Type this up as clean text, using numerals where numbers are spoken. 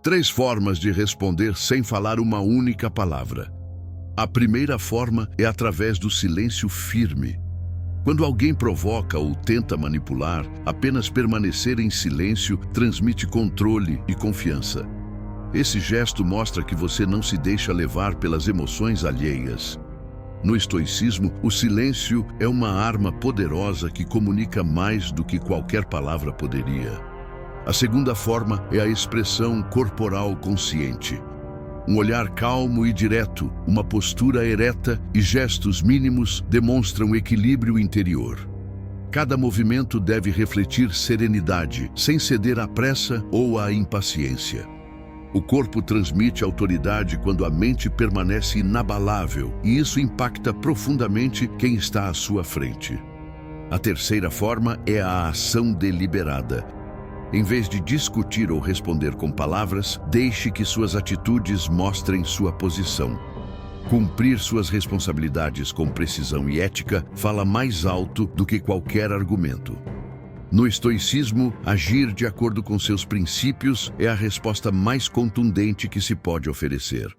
3 formas de responder sem falar uma única palavra. A primeira forma é através do silêncio firme. Quando alguém provoca ou tenta manipular, apenas permanecer em silêncio transmite controle e confiança. Esse gesto mostra que você não se deixa levar pelas emoções alheias. No estoicismo, o silêncio é uma arma poderosa que comunica mais do que qualquer palavra poderia. A segunda forma é a expressão corporal consciente. Um olhar calmo e direto, uma postura ereta e gestos mínimos demonstram equilíbrio interior. Cada movimento deve refletir serenidade, sem ceder à pressa ou à impaciência. O corpo transmite autoridade quando a mente permanece inabalável, e isso impacta profundamente quem está à sua frente. A terceira forma é a ação deliberada. Em vez de discutir ou responder com palavras, deixe que suas atitudes mostrem sua posição. Cumprir suas responsabilidades com precisão e ética fala mais alto do que qualquer argumento. No estoicismo, agir de acordo com seus princípios é a resposta mais contundente que se pode oferecer.